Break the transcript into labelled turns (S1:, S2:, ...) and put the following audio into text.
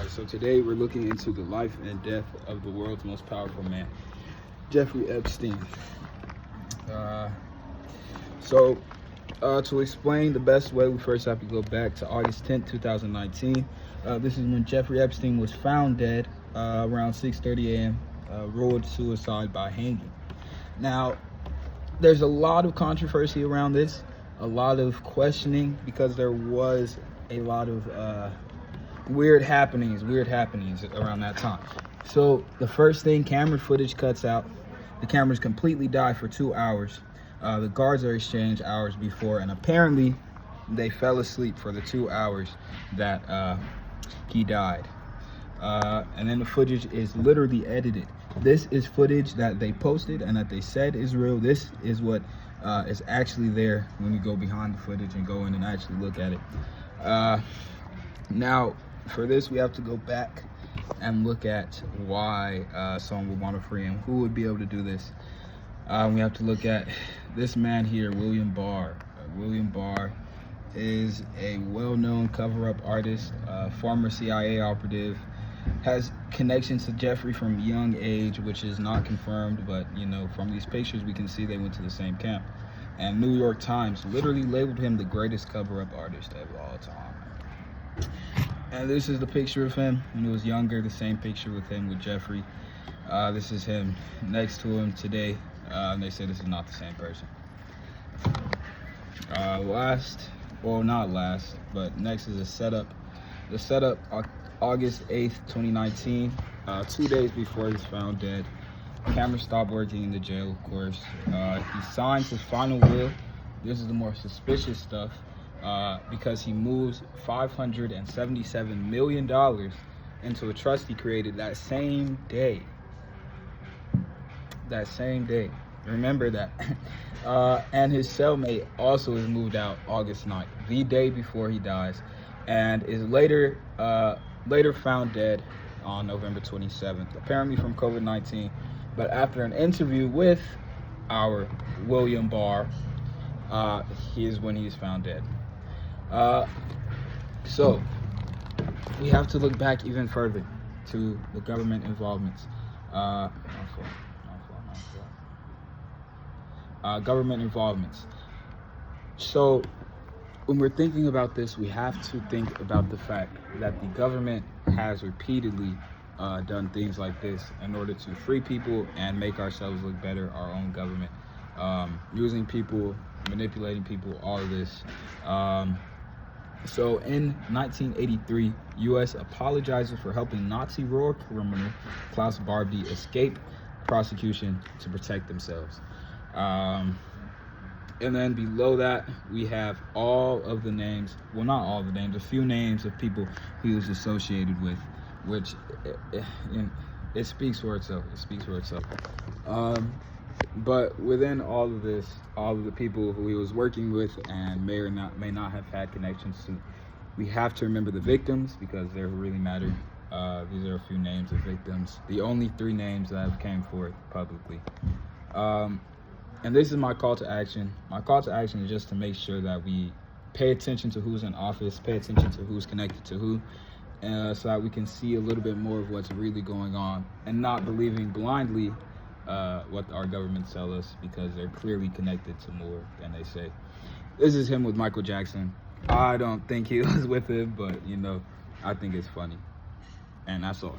S1: Alright, so today we're looking into the life and death of the world's most powerful man, Jeffrey Epstein. To explain the best way, we first have to go back to August 10th, 2019. This is when Jeffrey Epstein was found dead around 6:30 a.m., ruled suicide by hanging. Now, there's a lot of controversy around this, a lot of questioning, because there was a lot of weird happenings around that time. So the first thing, camera footage cuts out. The cameras completely die for 2 hours. The guards are exchanged hours before, and apparently they fell asleep for the 2 hours that he died. And then the footage is literally edited. This is footage that they posted and that they said is real. This is what is actually there when you go behind the footage and go in and actually look at it. Now, for this, we have to go back and look at why someone would want to free him. Who would be able to do this? We have to look at this man here, William Barr. William Barr is a well-known cover-up artist, former CIA operative, has connections to Jeffrey from a young age, which is not confirmed, but from these pictures we can see they went to the same camp. And New York Times literally labeled him the greatest cover-up artist of all time. And this is the picture of him when he was younger, the same picture with him with Jeffrey. This is him next to him today. And they say this is not the same person. Not last, but next is a setup. The setup, August 8th, 2019, 2 days before he's found dead. Cameras stopped working in the jail, of course. He signs his final will. This is the more suspicious stuff, because he moves $577 million into a trust he created that same day. Remember that. And his cellmate also is moved out August 9th, the day before he dies, and is later found dead on November 27th, apparently from COVID-19. But after an interview with our William Barr, here's when he's found dead. So we have to look back even further to the government involvements. Government involvements. So when we're thinking about this, we have to think about the fact that the government has repeatedly done things like this in order to free people and make ourselves look better, our own government, using people, manipulating people, all of this. So in 1983, U.S. apologizes for helping Nazi war criminal Klaus Barbie escape prosecution to protect themselves. And then below that, we have all of the names, well, not all of the names, a few names of people he was associated with, which it speaks for itself. But within all of this, all of the people who he was working with and may not have had connections to, we have to remember the victims, because they're who really matter. These are a few names of victims, the only 3 names that have came forth publicly. And this is my call to action. My call to action is just to make sure that we pay attention to who's in office, pay attention to who's connected to who, so that we can see a little bit more of what's really going on, and not believing blindly what our government tell us, because they're clearly connected to more than they say. This is him with Michael Jackson. I don't think he was with him, but I think it's funny. And that's all.